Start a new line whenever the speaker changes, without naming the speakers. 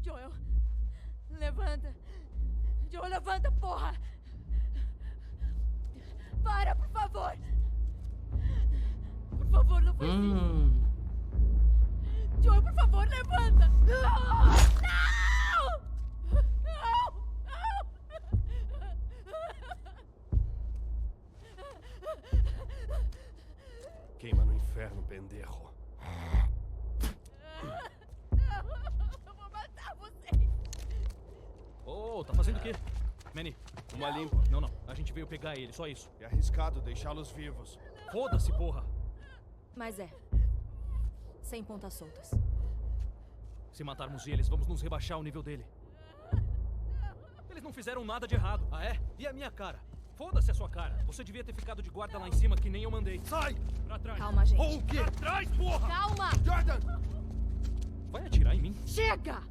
Joel, levanta. Joel, levanta, porra! Para, por favor! Por favor, não faz isso! Joel, por favor, levanta! Não! Não!
Queima no inferno, pendejo.
Eu vou matar vocês!
Oh, tá fazendo o quê? Manny.
Uma limpa.
Não. A gente veio pegar ele, só isso.
É arriscado deixá-los vivos.
Foda-se, porra.
Mas é. Sem pontas soltas.
Se matarmos eles, vamos nos rebaixar ao nível dele. Eles não fizeram nada de errado. Ah, é? E a minha cara? Foda-se a sua cara. Você devia ter ficado de guarda lá em cima, que nem eu mandei.
Sai!
Pra trás.
Calma, gente.
Ou o quê?
Pra trás, porra!
Calma!
Jordan!
Vai atirar em mim?
Chega!